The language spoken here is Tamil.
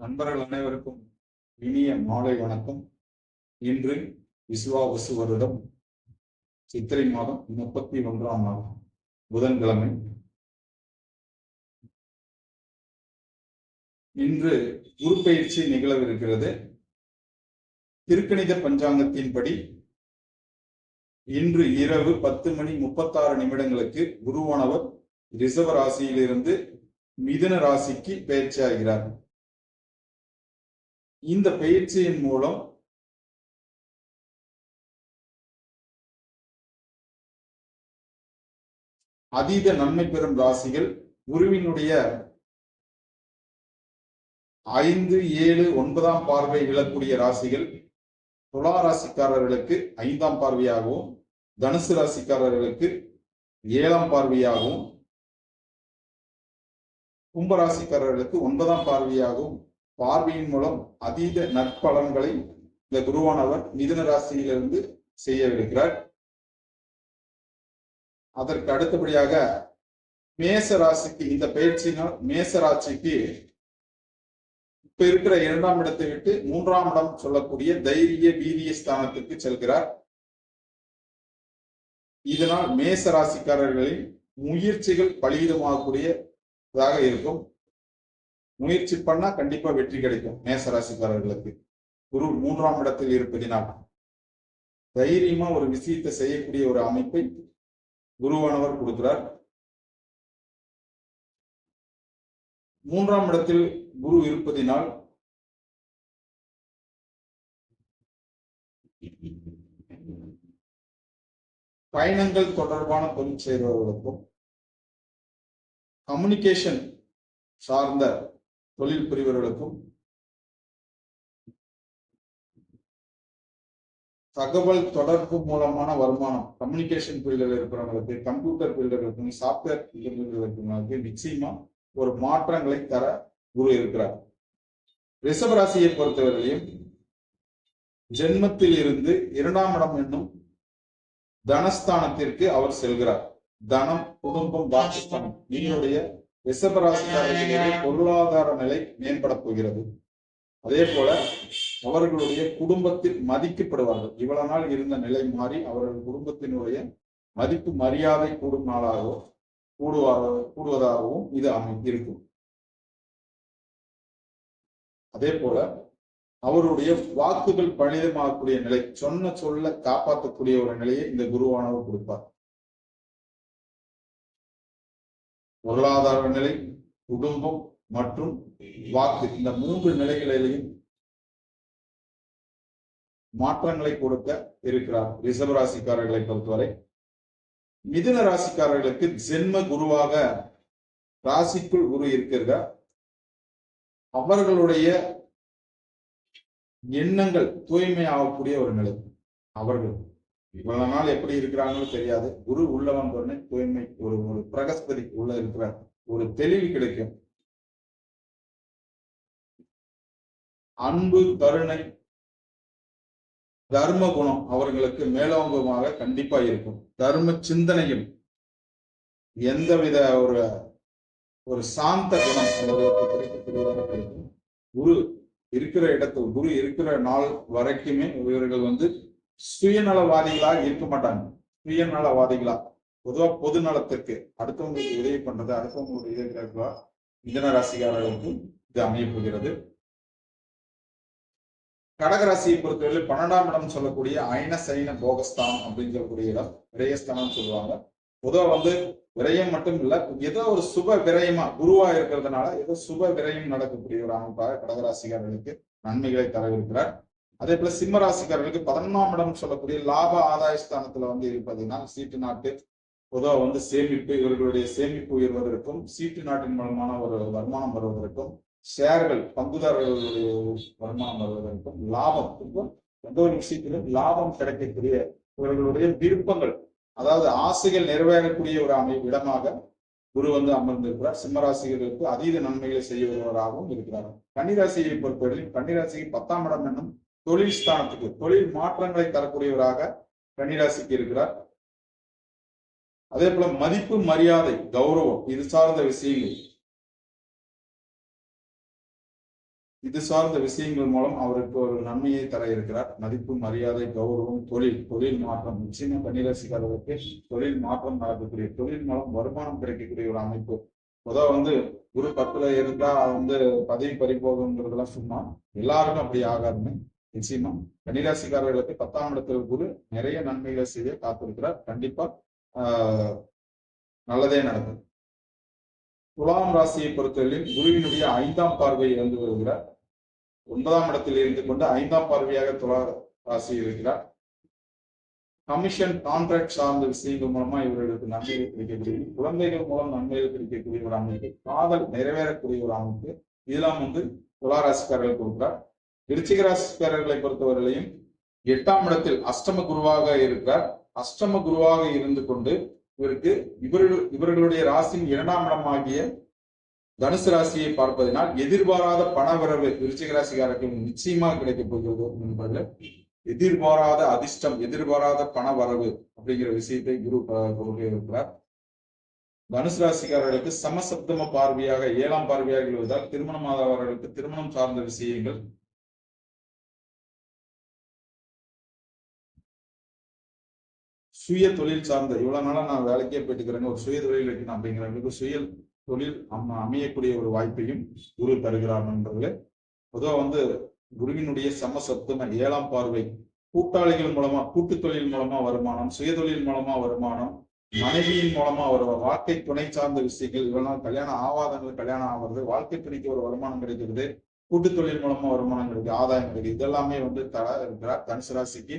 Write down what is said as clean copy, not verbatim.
நண்பர்கள் அனைவருக்கும் இனிய மாலை வணக்கம். இன்று விசுவாவசு வருடம் சித்திரை மாதம் 31ஆம் நாள் புதன்கிழமை. இன்று குரு பயிற்சி நிகழவிருக்கிறது. திருக்கணித பஞ்சாங்கத்தின்படி இன்று இரவு 10:36 குருவானவர் ரிஷப ராசியிலிருந்து மிதுன ராசிக்கு பயிற்சியாகிறார். இந்த பயிற்சியின் மூலம் அதீத நன்மை பெறும் ராசிகள் குருவினுடைய 5, 7, 9ஆம் பார்வை விழக்கூடிய ராசிகள் துலா ராசிக்காரர்களுக்கு 5ஆம் பார்வையாகவும், தனுசு ராசிக்காரர்களுக்கு 7ஆம் பார்வையாகவும், கும்பராசிக்காரர்களுக்கு 9ஆம் பார்வையாகவும் பார்வையின் மூலம் அதீத நற்பலன்களை இந்த குருவானவர் மிதுன ராசியிலிருந்து செய்யவிருக்கிறார். அதற்கு அடுத்தபடியாக மேச ராசிக்கு இந்த பயிற்சியினால் மேச ராசிக்கு இப்ப இருக்கிற 2ஆம் இடத்தை விட்டு 3ஆம் இடம் சொல்லக்கூடிய தைரிய வீரிய ஸ்தானத்துக்கு செல்கிறார். இதனால் மேச ராசிக்காரர்களின் முயற்சிகள் பலிதமாகக்கூடியதாக இருக்கும். முயற்சி பண்ணா கண்டிப்பா வெற்றி கிடைக்கும். மேச ராசிக்காரர்களுக்கு குரு 3ஆம் இடத்தில் இருப்பதினால் தைரியமா ஒரு விஷயத்தை செய்யக்கூடிய ஒரு அமைப்பை குருவானவர் கொடுக்கிறார். 3ஆம் இடத்தில் குரு இருப்பதினால் பயணங்கள் தொடர்பான தொழில் செய்பவர்களுக்கும், கம்யூனிகேஷன் சார்ந்த தொழில் புரிவர்களுக்கும், தகவல் தொடர்பு மூலமான வருமானம் கம்யூனிகேஷன் ஃபீல்டில் இருக்கிறவங்களுக்கு, கம்ப்யூட்டர் ஃபீல்டர்களுக்கும், சாப்ட்வேர் ஃபீல்டர்களுக்கு நிச்சயமா ஒரு மாற்றங்களை தர குரு இருக்கிறார். ரிஷபராசியை பொறுத்தவரையிலும் ஜென்மத்தில் இருந்து 2ஆம் இடம் என்னும் தனஸ்தானத்திற்கு அவர் செல்கிறார். தனம், குடும்பம், வாக்குஸ்தானம் நீங்களுடைய ரிஷபராசிக்காரர்களுடைய பொருளாதார நிலை மேம்பட போகிறது. அதே போல அவர்களுடைய குடும்பத்தில் மதிக்கப்படுவார்கள். இவ்வளவு நாள் இருந்த நிலை மாறி அவர்கள் குடும்பத்தினுடைய மதிப்பு மரியாதை கூடும் நாளாகவோ கூடுவதாகவும் இது இருக்கும். அதே போல அவருடைய வாக்குகள் பலிதமாகக்கூடிய நிலை, சொன்ன சொல்ல காப்பாற்றக்கூடிய ஒரு நிலையை இந்த குருவானவர் கொடுப்பார். பொருளாதார நிலை, குடும்பம் மற்றும் வாக்கு இந்த 3 நிலைகளிலேயும் மாற்றங்களை கொடுக்க இருக்கிறார் ரிஷபராசிக்காரர்களை பொறுத்தவரை. மிதுன ராசிக்காரர்களுக்கு ஜென்ம குருவாக ராசிக்குள் குரு இருக்கிறார். அவர்களுடைய எண்ணங்கள் தூய்மை ஆகக்கூடிய ஒரு நிலை. அவர்கள் இவ்வளவு நாள் எப்படி இருக்கிறாங்களோ தெரியாது. குரு உள்ள வந்தோடனே தூய்மை, ஒரு பிரகஸ்பதி உள்ள இருக்கிற ஒரு தெளிவு கிடைக்கும். அன்பு, கருணை, தர்ம குணம் அவர்களுக்கு மேலோங்கமாக கண்டிப்பா இருக்கும். தர்ம சிந்தனையும் எந்தவித ஒரு சாந்த குணம் அவர்களுக்கு கிடைக்கக்கூடியதாக குரு இருக்கிற இடத்துல, குரு இருக்கிற நாள் வரைக்குமே இவர்கள் சுயநலவாதிகளாக இருக்க மாட்டாங்க. சுயநலவாதிகளா பொதுவா பொது நலத்திற்கு அடுத்தவங்களுக்கு உதவி பண்றது, அடுத்தவங்களுக்கு உதவி மிதுன ராசிக்காரர்களுக்கு இது அமைய போகிறது. கடகராசியை பொறுத்தவரை 12ஆம் இடம் சொல்லக்கூடிய அயன சைன போகஸ்தானம் அப்படின்னு சொல்லக்கூடிய இடம் விரயஸ்தானம் சொல்லுவாங்க. பொதுவா விரயம் மட்டும் இல்ல, ஏதோ ஒரு சுப விரயமா குருவா இருக்கிறதுனால ஏதோ சுப விரயம் நடக்கக்கூடிய ஒரு அமைப்பாக கடகராசிக்காரர்களுக்கு நன்மைகளை தரவிருக்கிறார். அதே போல சிம்ம ராசிக்காரர்களுக்கு 11ஆம் இடம் சொல்லக்கூடிய லாப ஆதாய ஸ்தானத்துல இருப்பதினால் சீட்டு நாட்டு பொதுவா சேமிப்பு, இவர்களுடைய சேமிப்பு உயர்வதற்கும், சீட்டு நாட்டின் மூலமான ஒரு வருமானம் வருவதற்கும், ஷேர்கள் பங்குதாரர்களுடைய வருமானம் வருவதற்கும், லாபம் எந்த ஒரு விஷயத்திலும் லாபம் கிடைக்கக்கூடிய இவர்களுடைய விருப்பங்கள், அதாவது ஆசைகள் நிறைவேறக்கூடிய ஒரு இடமாக குரு அமர்ந்திருக்கிறார். சிம்மராசிகளுக்கு அதீத நன்மைகளை செய்ய வருவராகவும் இருக்கிறார். கன்னிராசியை பொறுத்தவரையில் கன்னிராசிக்கு 10ஆம் இடம் என்னும் தொழில் ஸ்தானத்துக்கு தொழில் மாற்றங்களை தரக்கூடியவராக கன்னிராசிக்கு இருக்கிறார். அதே போல மதிப்பு, மரியாதை, கௌரவம் இது சார்ந்த விஷயங்கள் இது சார்ந்த விஷயங்கள் மூலம் அவருக்கு ஒரு நன்மையை தர இருக்கிறார். மதிப்பு, மரியாதை, கௌரவம், தொழில் மாற்றம். நிச்சயமா கன்னிராசிக்காரர்களுக்கு தொழில் மாற்றம் நடக்கக்கூடிய, தொழில் மூலம் வருமானம் கிடைக்கக்கூடிய ஒரு அமைப்பு. வந்து குரு 10ல இருந்தா பதவி பறிபோகுங்கிறதெல்லாம் சும்மா, எல்லாருக்கும் அப்படி ஆகாதுன்னு. நிச்சயமா கன்னிராசிக்காரர்களுக்கு 10ஆம் இடத்துல குரு நிறைய நன்மைகளை செய்ய காத்திருக்கிறார். கண்டிப்பா நல்லதே நடக்கும். துலாம் ராசியை பொறுத்தவரையில் குருவினுடைய 5ஆம் பார்வையை வருகிறார். 9ஆம் இடத்தில் இருந்து கொண்டு 5ஆம் பார்வையாக துலா ராசி இருக்கிறார். கமிஷன், கான்ட்ராக்ட் சார்ந்த விஷயங்கள் மூலமா இவர்களுக்கு நன்மைகள் கிடைக்கக்கூடிய, குழந்தைகள் மூலம் நன்மைகள் கிடைக்கக்கூடிய ஒரு அமைப்பு, காதல் நிறைவேறக்கூடிய ஒரு அமைப்பு, இதெல்லாம் துலா ராசிக்காரர்கள் கொடுக்கிறார். விருச்சிக ராசிக்காரர்களை பொறுத்தவரையிலையும் 8ஆம் இடத்தில் அஷ்டம குருவாக இருக்கிறார். அஷ்டம குருவாக இருந்து கொண்டு இவர்களுடைய ராசியின் 2ஆம் இடமாகிய தனுசு ராசியை பார்ப்பதனால் எதிர்பாராத பணவரவு விருச்சிக ராசிக்காரர்கள் நிச்சயமா கிடைக்கப் போகிறது என்பதில் எதிர்பாராத அதிர்ஷ்டம், எதிர்பாராத பண வரவு அப்படிங்கிற விஷயத்தை குரு இருக்கிறார். தனுசு ராசிக்காரர்களுக்கு சமசப்தம பார்வையாக 7ஆம் பார்வையாக எழுவதால் திருமணமாதவர்களுக்கு திருமணம் சார்ந்த விஷயங்கள், சுய தொழில் சார்ந்த, இவ்வளவு நாளா நான் வேலைக்கே போயிட்டுக்கிறேங்க, ஒரு சுய தொழில் வைக்கணும் அப்படிங்கிறவங்களுக்கு சுய தொழில் அமையக்கூடிய ஒரு வாய்ப்பையும் குரு தருகிறார் நண்பர்களே. பொதுவாக குருவினுடைய சமசப்தம 7ஆம் பார்வை கூட்டாளிகள் மூலமா, கூட்டு தொழில் மூலமா வருமானம், சுய தொழில் மூலமா வருமானம், மனைவியின் மூலமா வருவார், வாழ்க்கை துணை சார்ந்த விஷயங்கள், இவெல்லாம் கல்யாணம் ஆவாதங்கள் கல்யாணம் ஆகிறது, வாழ்க்கை துணைக்கு ஒரு வருமானம் கிடைக்கிறது, கூட்டு தொழில் மூலமா வருமானம் கிடைக்குது, ஆதாயம் கிடைக்குது, இதெல்லாமே தர இருக்கிறார் தனுசு ராசிக்கு